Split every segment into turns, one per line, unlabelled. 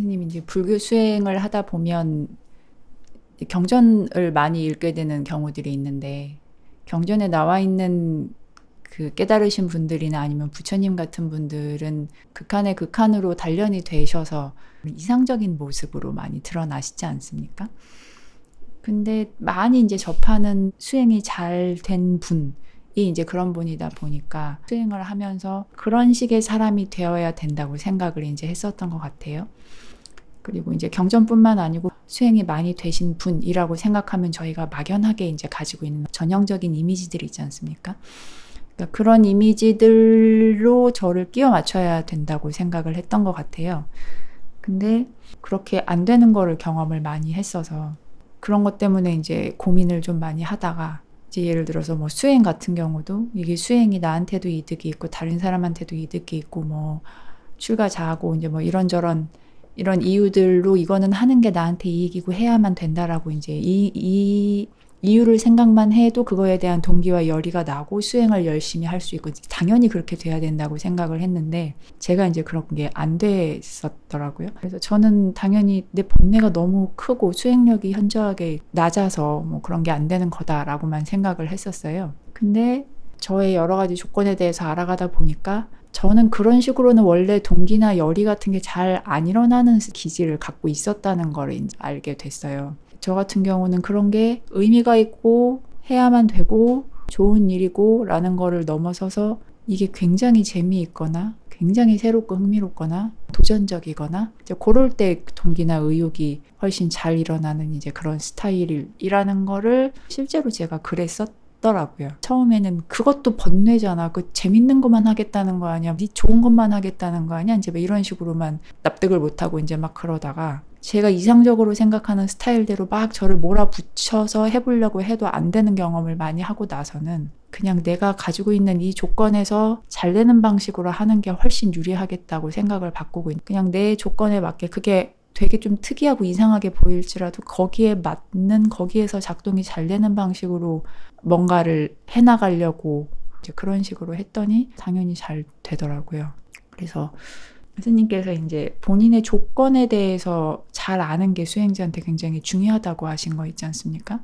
선생님이 이제 불교 수행을 하다 보면 경전을 많이 읽게 되는 경우들이 있는데, 경전에 나와 있는 그 깨달으신 분들이나 아니면 부처님 같은 분들은 극한의 극한으로 단련이 되셔서 이상적인 모습으로 많이 드러나시지 않습니까? 근데 많이 이제 접하는 수행이 잘 된 분이 이제 그런 분이다 보니까 수행을 하면서 그런 식의 사람이 되어야 된다고 생각을 이제 했었던 것 같아요. 그리고 이제 경전뿐만 아니고 수행이 많이 되신 분이라고 생각하면 저희가 막연하게 이제 가지고 있는 전형적인 이미지들이 있지 않습니까? 그러니까 그런 이미지들로 저를 끼워 맞춰야 된다고 생각을 했던 것 같아요. 근데 그렇게 안 되는 거를 경험을 많이 했어서 그런 것 때문에 이제 고민을 좀 많이 하다가, 이제 예를 들어서 뭐 수행 같은 경우도 이게 수행이 나한테도 이득이 있고 다른 사람한테도 이득이 있고 뭐 출가자하고 이제 뭐 이런저런 이런 이유들로 이거는 하는 게 나한테 이익이고 해야만 된다라고 이제 이 이유를 생각만 해도 그거에 대한 동기와 열의가 나고 수행을 열심히 할 수 있고 당연히 그렇게 돼야 된다고 생각을 했는데, 제가 이제 그런 게 안 됐었더라고요. 그래서 저는 당연히 내 번뇌가 너무 크고 수행력이 현저하게 낮아서 뭐 그런 게 안 되는 거다라고만 생각을 했었어요. 근데 저의 여러 가지 조건에 대해서 알아가다 보니까 저는 그런 식으로는 원래 동기나 열의 같은 게 잘 안 일어나는 기질을 갖고 있었다는 걸 이제 알게 됐어요. 저 같은 경우는 그런 게 의미가 있고 해야만 되고 좋은 일이고 라는 거를 넘어서서 이게 굉장히 재미있거나 굉장히 새롭고 흥미롭거나 도전적이거나 이제 그럴 때 동기나 의욕이 훨씬 잘 일어나는 이제 그런 스타일이라는 거를 실제로 제가 그랬었더라고요. 처음에는 그것도 번뇌잖아. 그 재밌는 것만 하겠다는 거 아니야? 네 좋은 것만 하겠다는 거 아니야? 이제 뭐 이런 식으로만 납득을 못하고 이제 막 그러다가 제가 이상적으로 생각하는 스타일대로 막 저를 몰아붙여서 해보려고 해도 안 되는 경험을 많이 하고 나서는 그냥 내가 가지고 있는 이 조건에서 잘 되는 방식으로 하는 게 훨씬 유리하겠다고 생각을 바꾸고 그냥 내 조건에 맞게, 그게 되게 좀 특이하고 이상하게 보일지라도 거기에 맞는, 거기에서 작동이 잘 되는 방식으로 뭔가를 해나가려고 이제 그런 식으로 했더니 당연히 잘 되더라고요. 그래서 스님께서 이제 본인의 조건에 대해서 잘 아는 게 수행자한테 굉장히 중요하다고 하신 거 있지 않습니까?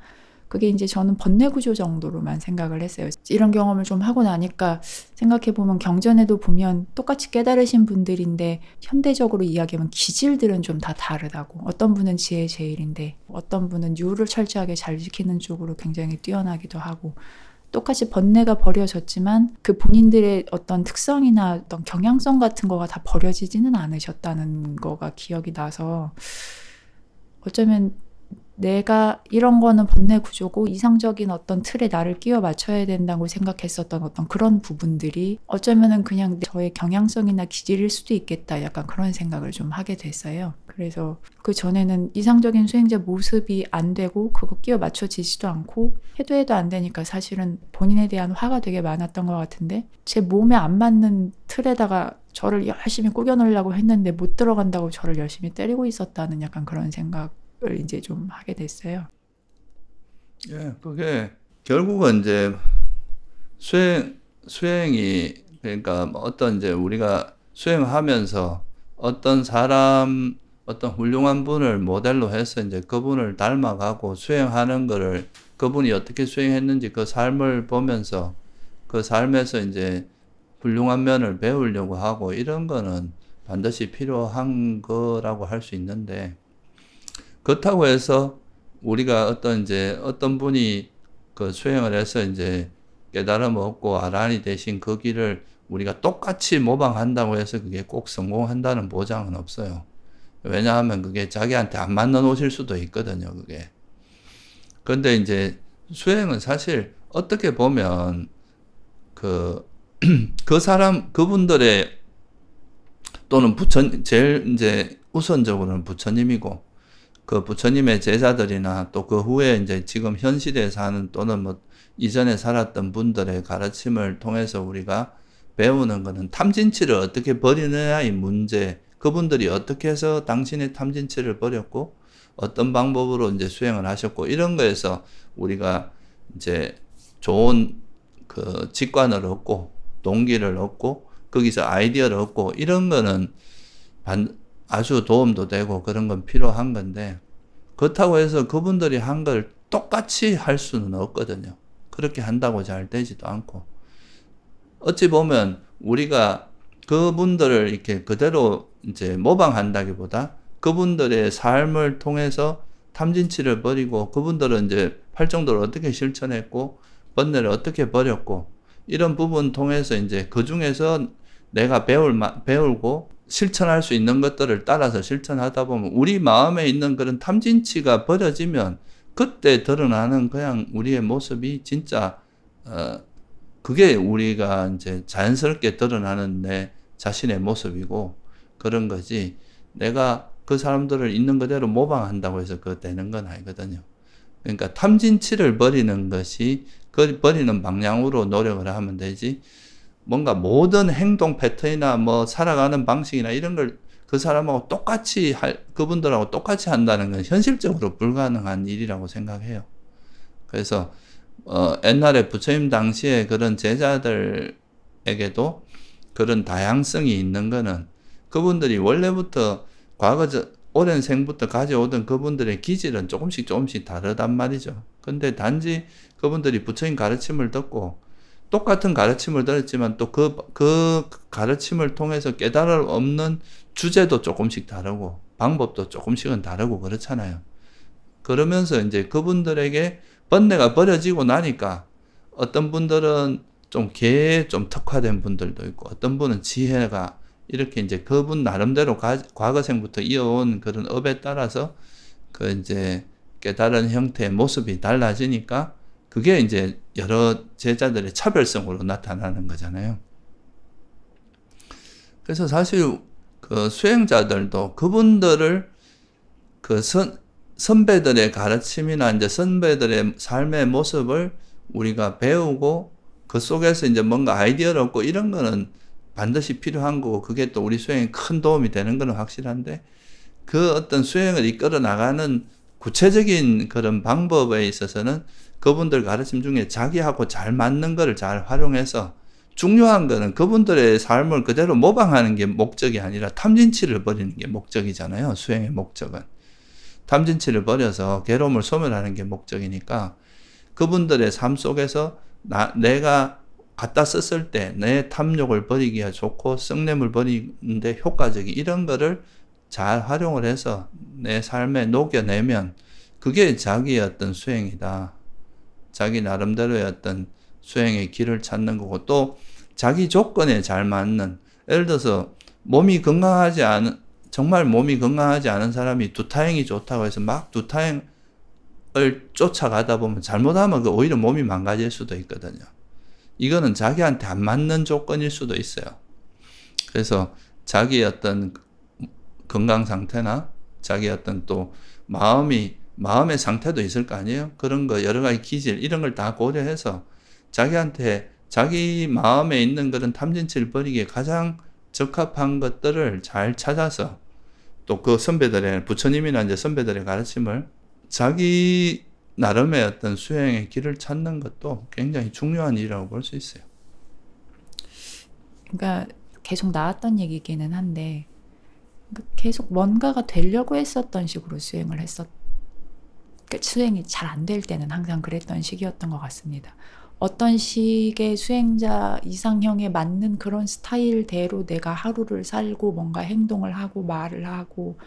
그게 이제 저는 번뇌 구조 정도로만 생각을 했어요. 이런 경험을 좀 하고 나니까 생각해보면 경전에도 보면 똑같이 깨달으신 분들인데 현대적으로 이야기하면 기질들은 좀 다 다르다고. 어떤 분은 지혜 제일인데 어떤 분은 유를 철저하게 잘 지키는 쪽으로 굉장히 뛰어나기도 하고, 똑같이 번뇌가 버려졌지만 그 본인들의 어떤 특성이나 어떤 경향성 같은 거가 다 버려지지는 않으셨다는 거가 기억이 나서, 어쩌면 내가 이런 거는 번뇌 구조고 이상적인 어떤 틀에 나를 끼워 맞춰야 된다고 생각했었던 어떤 그런 부분들이 어쩌면은 그냥 저의 경향성이나 기질일 수도 있겠다, 약간 그런 생각을 좀 하게 됐어요. 그래서 그 전에는 이상적인 수행자 모습이 안 되고 그거 끼워 맞춰지지도 않고 해도 안 되니까 사실은 본인에 대한 화가 되게 많았던 것 같은데, 제 몸에 안 맞는 틀에다가 저를 열심히 꾸겨 넣으려고 했는데 못 들어간다고 저를 열심히 때리고 있었다는 약간 그런 생각을 이제 좀 하게 됐어요.
예, 그게 결국은 이제 수행이, 그러니까 어떤 이제 우리가 수행하면서 어떤 사람, 어떤 훌륭한 분을 모델로 해서 이제 그분을 닮아가고 수행하는 거를, 그분이 어떻게 수행했는지 그 삶을 보면서 그 삶에서 이제 훌륭한 면을 배우려고 하고, 이런 거는 반드시 필요한 거라고 할 수 있는데, 그렇다고 해서 우리가 어떤 분이 그 수행을 해서 이제 깨달음 얻고 아라한이 되신 그 길을 우리가 똑같이 모방한다고 해서 그게 꼭 성공한다는 보장은 없어요. 왜냐하면 그게 자기한테 안 맞는 옷일 수도 있거든요, 그게. 근데 이제 수행은 사실 어떻게 보면 그 그분들의, 또는 제일 이제 우선적으로는 부처님이고, 그 부처님의 제자들이나 또 그 후에 이제 지금 현 시대에 사는, 또는 뭐 이전에 살았던 분들의 가르침을 통해서 우리가 배우는 거는 탐진치를 어떻게 버리느냐의 문제, 그분들이 어떻게 해서 당신의 탐진치를 버렸고 어떤 방법으로 이제 수행을 하셨고, 이런 거에서 우리가 이제 좋은 그 직관을 얻고 동기를 얻고 거기서 아이디어를 얻고, 이런 거는 아주 도움도 되고 그런 건 필요한 건데, 그렇다고 해서 그분들이 한 걸 똑같이 할 수는 없거든요. 그렇게 한다고 잘 되지도 않고. 어찌 보면 우리가 그분들을 이렇게 그대로 이제 모방한다기보다 그분들의 삶을 통해서 탐진치를 버리고, 그분들은 이제 팔정도를 어떻게 실천했고 번뇌를 어떻게 버렸고, 이런 부분 통해서 이제 그 중에서 내가 배울고 실천할 수 있는 것들을 따라서 실천하다 보면 우리 마음에 있는 그런 탐진치가 버려지면 그때 드러나는 그냥 우리의 모습이 진짜 그게 우리가 이제 자연스럽게 드러나는 내 자신의 모습이고 그런 거지, 내가 그 사람들을 있는 그대로 모방한다고 해서 그거 되는 건 아니거든요. 그러니까 탐진치를 버리는 것이 그 버리는 방향으로 노력을 하면 되지, 뭔가 모든 행동 패턴이나 뭐 살아가는 방식이나 이런 걸 그 사람하고 똑같이 그분들하고 똑같이 한다는 건 현실적으로 불가능한 일이라고 생각해요. 그래서 옛날에 부처님 당시에 그런 제자들에게도 그런 다양성이 있는 거는 그분들이 원래부터 오랜 생부터 가져오던 그분들의 기질은 조금씩 다르단 말이죠. 근데 단지 그분들이 부처님 가르침을 듣고 똑같은 가르침을 들었지만 또 그 가르침을 통해서 깨달을 없는 주제도 조금씩 다르고 방법도 조금씩은 다르고 그렇잖아요. 그러면서 이제 그분들에게 번뇌가 버려지고 나니까 어떤 분들은 좀 계에 좀 특화된 분들도 있고, 어떤 분은 지혜가 이렇게 이제 그분 나름대로 과거생부터 이어온 그런 업에 따라서 그 이제 깨달은 형태의 모습이 달라지니까 그게 이제 여러 제자들의 차별성으로 나타나는 거잖아요. 그래서 사실 그 수행자들도 그분들을 그 선배들의 가르침이나 이제 선배들의 삶의 모습을 우리가 배우고 그 속에서 이제 뭔가 아이디어를 얻고 이런 거는 반드시 필요한 거고, 그게 또 우리 수행에 큰 도움이 되는 거는 확실한데, 그 어떤 수행을 이끌어 나가는 구체적인 그런 방법에 있어서는 그분들 가르침 중에 자기하고 잘 맞는 거를 잘 활용해서, 중요한 거는 그분들의 삶을 그대로 모방하는 게 목적이 아니라 탐진치를 버리는 게 목적이잖아요. 수행의 목적은. 탐진치를 버려서 괴로움을 소멸하는 게 목적이니까 그분들의 삶 속에서 내가 갖다 썼을 때 내 탐욕을 버리기가 좋고 썩냄을 버리는데 효과적인 이런 거를 잘 활용을 해서 내 삶에 녹여내면 그게 자기의 어떤 수행이다. 자기 나름대로의 어떤 수행의 길을 찾는 거고, 또 자기 조건에 잘 맞는, 예를 들어서 정말 몸이 건강하지 않은 사람이 두타행이 좋다고 해서 막 두타행을 쫓아가다 보면 잘못하면 오히려 몸이 망가질 수도 있거든요. 이거는 자기한테 안 맞는 조건일 수도 있어요. 그래서 자기의 어떤 건강 상태나 자기의 어떤 또 마음의 상태도 있을 거 아니에요? 그런 거 여러 가지 기질 이런 걸 다 고려해서 자기한테 자기 마음에 있는 그런 탐진치를 버리기에 가장 적합한 것들을 잘 찾아서, 또 그 선배들의 부처님이나 이제 선배들의 가르침을 자기 나름의 어떤 수행의 길을 찾는 것도 굉장히 중요한 일이라고 볼 수 있어요.
그러니까 계속 나왔던 얘기기는 한데, 계속 뭔가가 되려고 했었던 식으로 수행을 그러니까 수행이 잘 안 될 때는 항상 그랬던 시기였던 것 같습니다. 어떤 식의 수행자 이상형에 맞는 그런 스타일대로 내가 하루를 살고 뭔가 행동을 하고 말을 하고,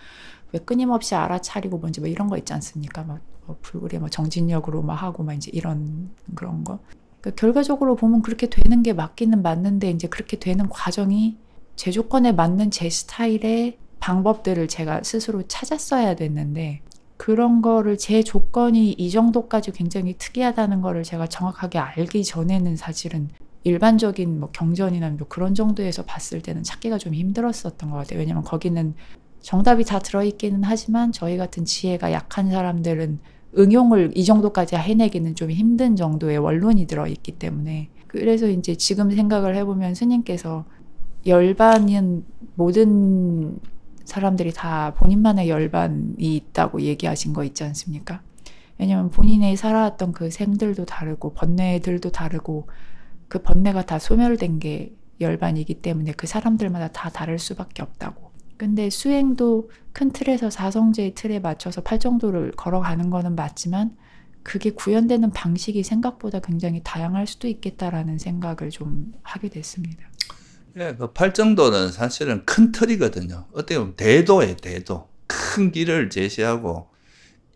왜 끊임없이 알아차리고 뭔지 뭐 이런 거 있지 않습니까? 뭐 불구리 정진력으로 막 하고 막 이제 이런 그런 거. 그러니까 결과적으로 보면 그렇게 되는 게 맞기는 맞는데, 이제 그렇게 되는 과정이 제 조건에 맞는 제 스타일의 방법들을 제가 스스로 찾았어야 됐는데, 그런 거를 제 조건이 이 정도까지 굉장히 특이하다는 거를 제가 정확하게 알기 전에는 사실은 일반적인 뭐 경전이나 뭐 그런 정도에서 봤을 때는 찾기가 좀 힘들었었던 것 같아요. 왜냐면 거기는 정답이 다 들어있기는 하지만 저희 같은 지혜가 약한 사람들은 응용을 이 정도까지 해내기는 좀 힘든 정도의 원론이 들어있기 때문에, 그래서 이제 지금 생각을 해보면 스님께서 열반은 모든 사람들이 다 본인만의 열반이 있다고 얘기하신 거 있지 않습니까? 왜냐면 본인이 살아왔던 그 생들도 다르고 번뇌들도 다르고 그 번뇌가 다 소멸된 게 열반이기 때문에 그 사람들마다 다 다를 수밖에 없다고. 근데 수행도 큰 틀에서 사성제의 틀에 맞춰서 팔정도를 걸어가는 거는 맞지만 그게 구현되는 방식이 생각보다 굉장히 다양할 수도 있겠다라는 생각을 좀 하게 됐습니다.
예, 그 팔정도는 사실은 큰 틀이거든요. 어떻게 보면 대도예요, 대도. 큰 길을 제시하고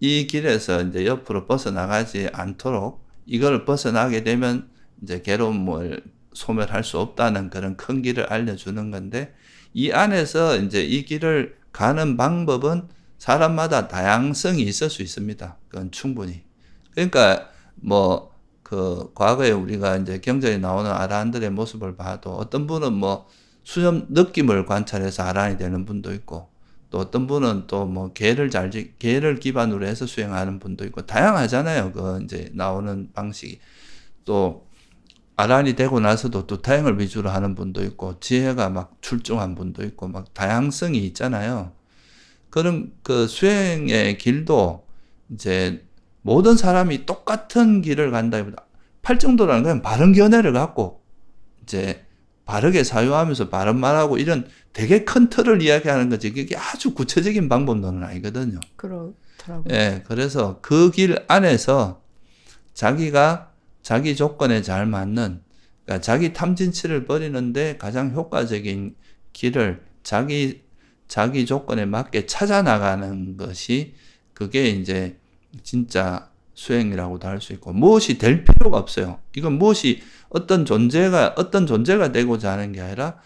이 길에서 이제 옆으로 벗어나가지 않도록 이걸 벗어나게 되면 이제 괴로움을 소멸할 수 없다는 그런 큰 길을 알려주는 건데 이 안에서 이제 이 길을 가는 방법은 사람마다 다양성이 있을 수 있습니다. 그건 충분히. 그러니까 뭐 그 과거에 우리가 이제 경전에 나오는 아라한들의 모습을 봐도 어떤 분은 뭐 수념 느낌을 관찰해서 아라한이 되는 분도 있고 또 어떤 분은 또 뭐 계를 기반으로 해서 수행하는 분도 있고 다양하잖아요. 그 이제 나오는 방식이. 또 아란이 되고 나서도 또 다행을 위주로 하는 분도 있고 지혜가 막 출중한 분도 있고 막 다양성이 있잖아요. 그런 그 수행의 길도 이제 모든 사람이 똑같은 길을 간다기보다 팔정도라는 건 바른 견해를 갖고 이제 바르게 사유하면서 바른 말하고 이런 되게 큰 틀을 이야기하는 거지 그게 아주 구체적인 방법론은 아니거든요.
그렇더라고요.
예, 그래서 그 길 안에서 자기가 자기 조건에 잘 맞는 그러니까 자기 탐진치를 버리는데 가장 효과적인 길을 자기 조건에 맞게 찾아 나가는 것이 그게 이제 진짜 수행이라고도 할 수 있고 무엇이 될 필요가 없어요. 이건 무엇이 어떤 존재가 되고자 하는 게 아니라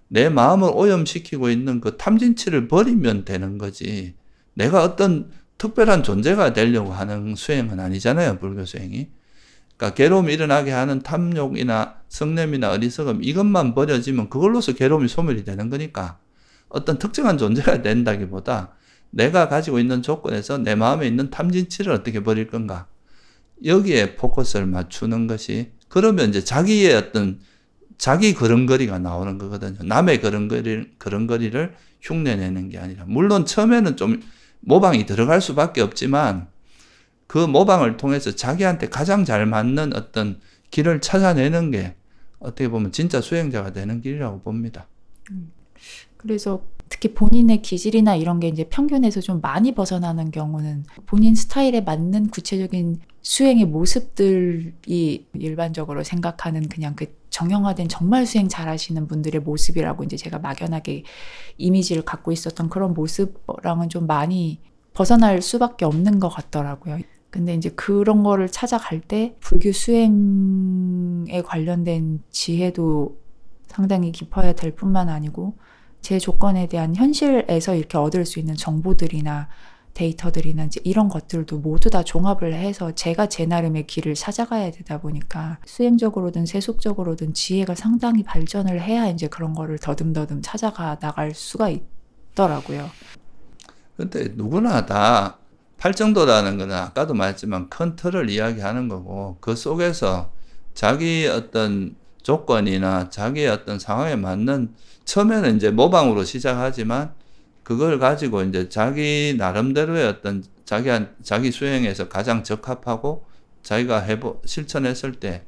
내 마음을 오염시키고 있는 그 탐진치를 버리면 되는 거지. 내가 어떤 특별한 존재가 되려고 하는 수행은 아니잖아요. 불교 수행이. 그러니까 괴로움이 일어나게 하는 탐욕이나 성냄이나 어리석음 이것만 버려지면 그걸로서 괴로움이 소멸이 되는 거니까 어떤 특정한 존재가 된다기보다 내가 가지고 있는 조건에서 내 마음에 있는 탐진치를 어떻게 버릴 건가 여기에 포커스를 맞추는 것이 그러면 이제 자기의 어떤 자기 그런거리가 나오는 거거든요. 남의 그런거리를 흉내내는 게 아니라 물론 처음에는 좀 모방이 들어갈 수밖에 없지만 그 모방을 통해서 자기한테 가장 잘 맞는 어떤 길을 찾아내는 게 어떻게 보면 진짜 수행자가 되는 길이라고 봅니다.
그래서 특히 본인의 기질이나 이런 게 이제 평균에서 좀 많이 벗어나는 경우는 본인 스타일에 맞는 구체적인 수행의 모습들이 일반적으로 생각하는 그냥 그 정형화된 정말 수행 잘하시는 분들의 모습이라고 이제 제가 막연하게 이미지를 갖고 있었던 그런 모습랑은 좀 많이 벗어날 수밖에 없는 것 같더라고요. 근데 이제 그런 거를 찾아갈 때 불교 수행에 관련된 지혜도 상당히 깊어야 될 뿐만 아니고 제 조건에 대한 현실에서 이렇게 얻을 수 있는 정보들이나 데이터들이나 이제 이런 것들도 모두 다 종합을 해서 제가 제 나름의 길을 찾아가야 되다 보니까 수행적으로든 세속적으로든 지혜가 상당히 발전을 해야 이제 그런 거를 더듬더듬 찾아가 나갈 수가 있더라고요.
근데 누구나 다 팔정도라는 거는 아까도 말했지만 큰 틀을 이야기하는 거고 그 속에서 자기 어떤 조건이나 자기의 어떤 상황에 맞는 처음에는 이제 모방으로 시작하지만 그걸 가지고 이제 자기 나름대로의 어떤 자기 수행에서 가장 적합하고 자기가 실천했을 때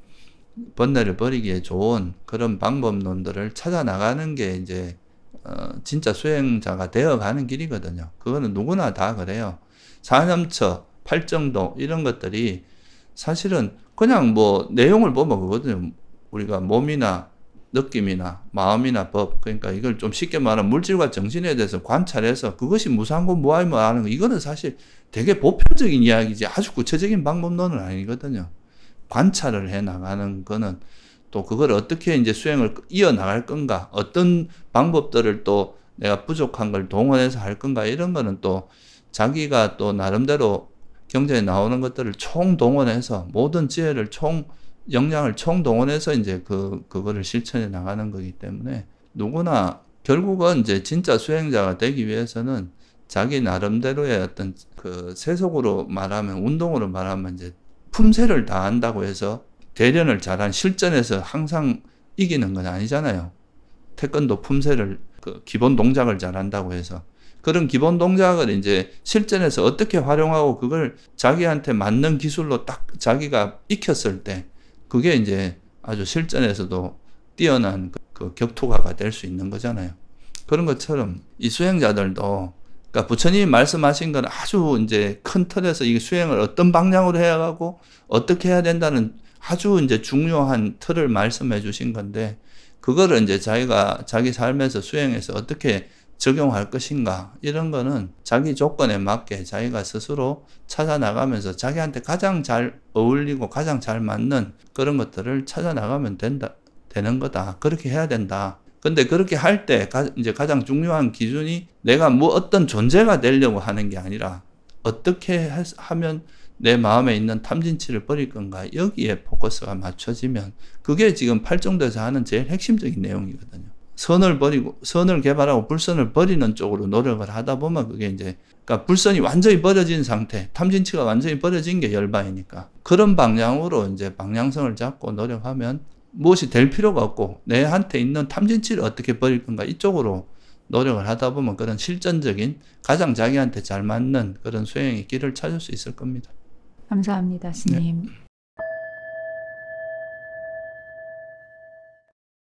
번뇌를 버리기에 좋은 그런 방법론들을 찾아 나가는 게 이제 진짜 수행자가 되어가는 길이거든요. 그거는 누구나 다 그래요. 사념처, 팔정도 이런 것들이 사실은 그냥 뭐 내용을 보면 그거거든요. 우리가 몸이나 느낌이나 마음이나 법 그러니까 이걸 좀 쉽게 말하면 물질과 정신에 대해서 관찰해서 그것이 무상고 무아이모 하는 거 이거는 사실 되게 보편적인 이야기지 아주 구체적인 방법론은 아니거든요. 관찰을 해 나가는 거는 또 그걸 어떻게 이제 수행을 이어나갈 건가 어떤 방법들을 또 내가 부족한 걸 동원해서 할 건가 이런 거는 또 자기가 또 나름대로 경전에 나오는 것들을 총동원해서 모든 지혜를 역량을 총동원해서 이제 그거를 실천해 나가는 거기 때문에 누구나 결국은 이제 진짜 수행자가 되기 위해서는 자기 나름대로의 어떤 그 세속으로 말하면 운동으로 말하면 이제 품새를 다한다고 해서 대련을 잘한 실전에서 항상 이기는 건 아니잖아요. 태권도 품새를 그 기본 동작을 잘한다고 해서 그런 기본 동작을 이제 실전에서 어떻게 활용하고 그걸 자기한테 맞는 기술로 딱 자기가 익혔을 때 그게 이제 아주 실전에서도 뛰어난 그 격투가가 될 수 있는 거잖아요. 그런 것처럼 이 수행자들도 그러니까 부처님이 말씀하신 건 아주 이제 큰 틀에서 이 수행을 어떤 방향으로 해야 하고 어떻게 해야 된다는 아주 이제 중요한 틀을 말씀해 주신 건데 그거를 이제 자기가 자기 삶에서 수행해서 어떻게 적용할 것인가 이런 거는 자기 조건에 맞게 자기가 스스로 찾아 나가면서 자기한테 가장 잘 어울리고 가장 잘 맞는 그런 것들을 찾아 나가면 되는 거다. 그렇게 해야 된다. 근데 그렇게 할 때 이제 가장 중요한 기준이 내가 뭐 어떤 존재가 되려고 하는 게 아니라 어떻게 하면 내 마음에 있는 탐진치를 버릴 건가 여기에 포커스가 맞춰지면 그게 지금 팔정도에서 하는 제일 핵심적인 내용이거든요. 선을 개발하고 불선을 버리는 쪽으로 노력을 하다 보면 그게 이제 그러니까 불선이 완전히 버려진 상태, 탐진치가 완전히 버려진 게 열반이니까 그런 방향으로 이제 방향성을 잡고 노력하면 무엇이 될 필요가 없고 내한테 있는 탐진치를 어떻게 버릴 건가 이쪽으로 노력을 하다 보면 그런 실전적인 가장 자기한테 잘 맞는 그런 수행의 길을 찾을 수 있을 겁니다.
감사합니다, 스님.
네.